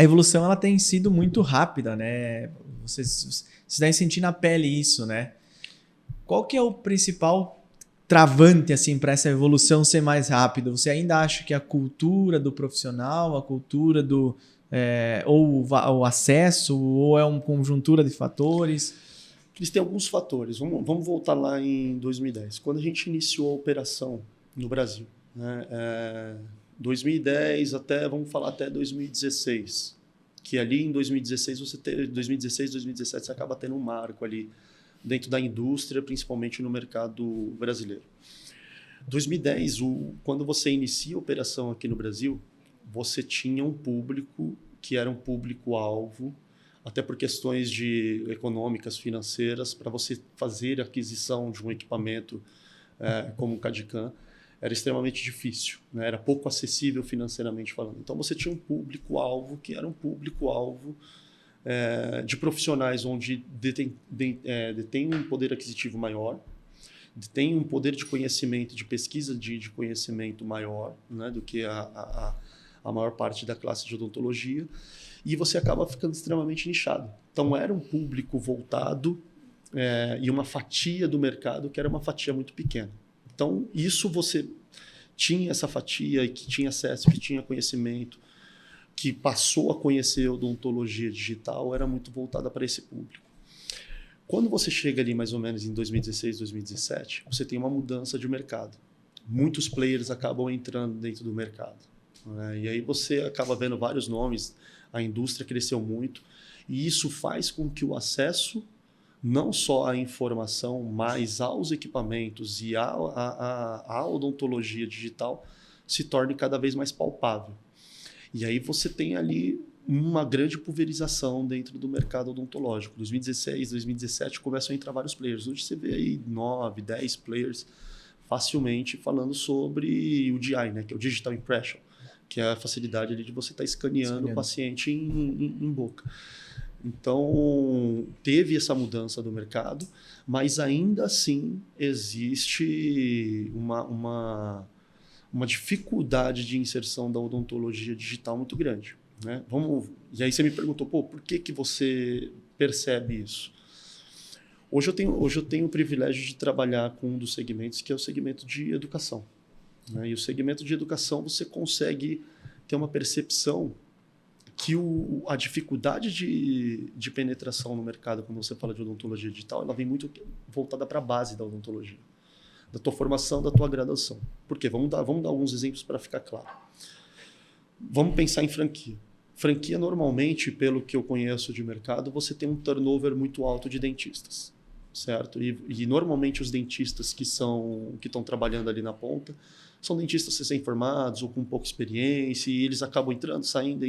a evolução ela tem sido muito rápida, né? Vocês devem sentir na pele isso, né? Qual que é o principal travante assim para essa evolução ser mais rápida? Você ainda acha que a cultura do profissional, a cultura do ou o acesso, ou é uma conjuntura de fatores? Eles têm alguns fatores. Vamos voltar lá em 2010, quando a gente iniciou a operação no Brasil, né? 2010 vamos falar até 2016, que ali em 2016 2016, 2017 você acaba tendo um marco ali dentro da indústria, principalmente no mercado brasileiro. 2010, quando você inicia a operação aqui no Brasil, você tinha um público que era um público-alvo, até por questões econômicas, financeiras, para você fazer a aquisição de um equipamento como o CAD/CAM, era extremamente difícil, né? Era pouco acessível financeiramente falando. Então você tinha um público-alvo que era um público-alvo de profissionais onde detém um poder aquisitivo maior, tem um poder de conhecimento, de pesquisa de conhecimento maior, né, do que a maior parte da classe de odontologia, e você acaba ficando extremamente nichado. Então era um público voltado e uma fatia do mercado que era uma fatia muito pequena. Então isso você tinha essa fatia que tinha acesso, que tinha conhecimento, que passou a conhecer odontologia digital, era muito voltada para esse público. Quando você chega ali mais ou menos em 2016, 2017, você tem uma mudança de mercado. Muitos players acabam entrando dentro do mercado, né? E aí você acaba vendo vários nomes, a indústria cresceu muito, e isso faz com que o acesso não só à informação, mas aos equipamentos e à odontologia digital se torne cada vez mais palpável. E aí você tem ali uma grande pulverização dentro do mercado odontológico. 2016, 2017 começam a entrar vários players. Hoje você vê aí 9, 10 players facilmente falando sobre o DI, né, que é o Digital Impression, que é a facilidade ali de você estar escaneando o paciente em boca. Então, teve essa mudança do mercado, mas ainda assim existe uma dificuldade de inserção da odontologia digital muito grande, né? E aí você me perguntou, por que você percebe isso? Hoje eu tenho o privilégio de trabalhar com um dos segmentos, que é o segmento de educação, né? E o segmento de educação você consegue ter uma percepção que a dificuldade de penetração no mercado, quando você fala de odontologia digital, ela vem muito voltada para a base da odontologia, da tua formação, da tua graduação. Por quê? Vamos dar alguns exemplos para ficar claro. Vamos pensar em franquia. Franquia, normalmente, pelo que eu conheço de mercado, você tem um turnover muito alto de dentistas, certo? E normalmente os dentistas que estão trabalhando ali na ponta são dentistas recém-formados ou com pouca experiência, e eles acabam entrando, saindo.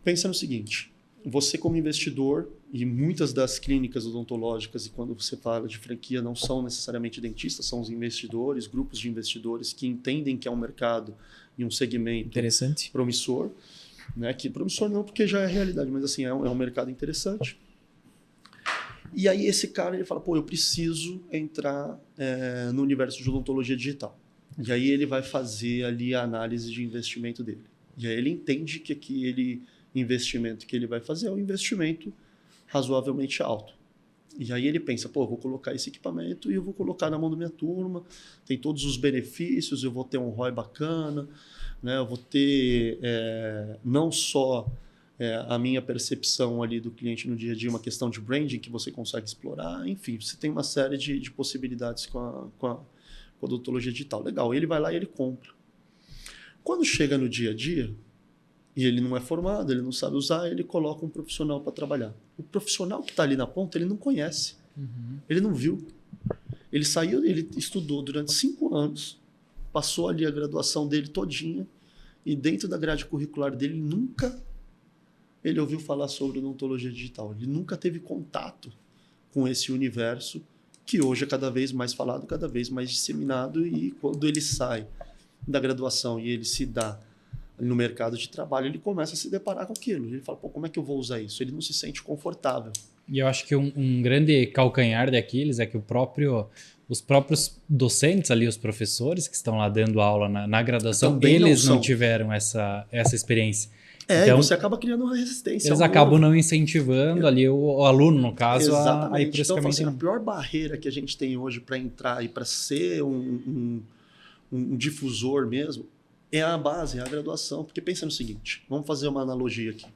Pensa no seguinte: você como investidor, e muitas das clínicas odontológicas, e quando você fala de franquia, não são necessariamente dentistas, são os investidores, grupos de investidores que entendem que é um mercado e um segmento interessante, promissor, né? Que promissor não porque já é realidade, mas assim, é um mercado interessante. E aí esse cara ele fala, eu preciso entrar no universo de odontologia digital. E aí ele vai fazer ali a análise de investimento dele. E aí ele entende que aquele investimento que ele vai fazer é um investimento razoavelmente alto. E aí ele pensa, vou colocar esse equipamento e eu vou colocar na mão da minha turma, tem todos os benefícios, eu vou ter um ROI bacana, né? Eu vou ter não só a minha percepção ali do cliente no dia a dia, uma questão de branding que você consegue explorar, enfim, você tem uma série de possibilidades com a odontologia digital. Legal, ele vai lá e ele compra. Quando chega no dia a dia, e ele não é formado, ele não sabe usar, ele coloca um profissional para trabalhar. O profissional que está ali na ponta, ele não conhece, ele não viu. Ele saiu, ele estudou durante 5 anos, passou ali a graduação dele todinha, e dentro da grade curricular dele, nunca ele ouviu falar sobre odontologia digital. Ele nunca teve contato com esse universo que hoje é cada vez mais falado, cada vez mais disseminado, e quando ele sai da graduação e ele se dá no mercado de trabalho, ele começa a se deparar com aquilo. Ele fala, como é que eu vou usar isso? Ele não se sente confortável. E eu acho que um grande calcanhar daqueles é que o próprio os próprios docentes ali, os professores que estão lá dando aula na graduação, Também eles não são. tiveram essa experiência. E Então, você acaba criando uma resistência. eles ao acabam novo. não incentivando ali o aluno, no caso, a ir Exatamente. por esse Então, caminho. assim, a pior barreira que a gente tem hoje para entrar e para ser um difusor mesmo é a base, é a graduação. Porque pensa no seguinte, vamos fazer uma analogia aqui.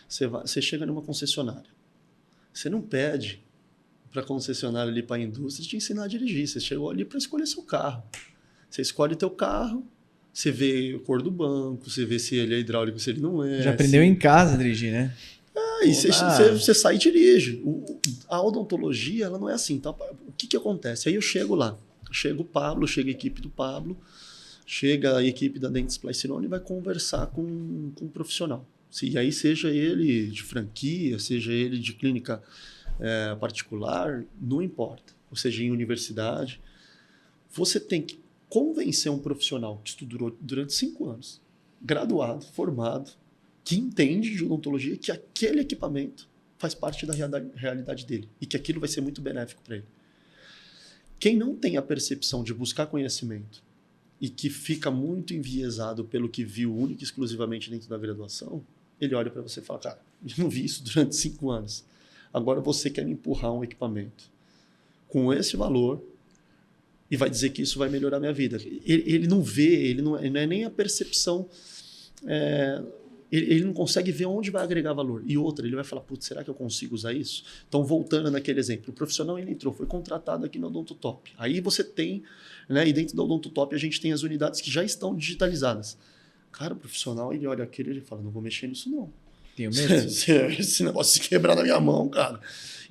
Você chega numa concessionária, você não pede para a concessionária ali para a indústria te ensinar a dirigir, você chegou ali para escolher seu carro. Você escolhe teu carro, você vê a cor do banco, você vê se ele é hidráulico, se ele não é. Já aprendeu em casa a dirigir, né? E você sai e dirige. A odontologia, ela não é assim. Então, o que acontece? Aí eu chego lá. Chega o Pablo, chega a equipe do Pablo, chega a equipe da Dentes Placinone e vai conversar com um profissional. E aí seja ele de franquia, seja ele de clínica particular, não importa. Ou seja, em universidade, você tem que convencer um profissional que estudou durante 5 anos, graduado, formado, que entende de odontologia, que aquele equipamento faz parte da realidade dele e que aquilo vai ser muito benéfico para ele. Quem não tem a percepção de buscar conhecimento e que fica muito enviesado pelo que viu única e exclusivamente dentro da graduação, ele olha para você e fala, cara, eu não vi isso durante 5 anos. Agora você quer me empurrar um equipamento com esse valor e vai dizer que isso vai melhorar a minha vida. Ele não vê, ele não é nem a percepção... Ele não consegue ver onde vai agregar valor. E outra, ele vai falar, putz, será que eu consigo usar isso? Então, voltando naquele exemplo, o profissional ele entrou, foi contratado aqui no Odontotop. Aí você tem, né, e dentro do Odontotop a gente tem as unidades que já estão digitalizadas. Cara, o profissional, ele olha aquilo e ele fala, não vou mexer nisso não. Tenho medo. Esse negócio se quebrar na minha mão, cara.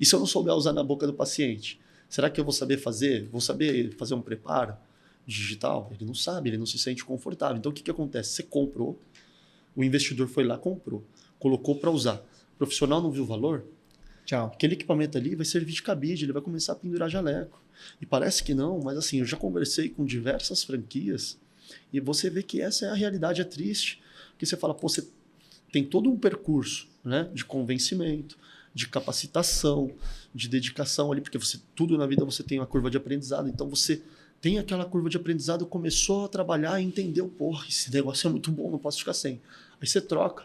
E se eu não souber usar na boca do paciente? Será que eu vou saber fazer? Vou saber fazer um preparo digital? Ele não sabe, ele não se sente confortável. Então, o que acontece? Você comprou, o investidor foi lá, comprou, colocou para usar. O profissional não viu o valor? Tchau. Aquele equipamento ali vai servir de cabide, ele vai começar a pendurar jaleco. E parece que não, mas assim, eu já conversei com diversas franquias e você vê que essa é a realidade, é triste. Porque você fala, pô, você tem todo um percurso, né, de convencimento, de capacitação, de dedicação ali, porque tudo na vida você tem uma curva de aprendizado, então você tem aquela curva de aprendizado, começou a trabalhar e entendeu, porra, esse negócio é muito bom, não posso ficar sem. Aí você troca.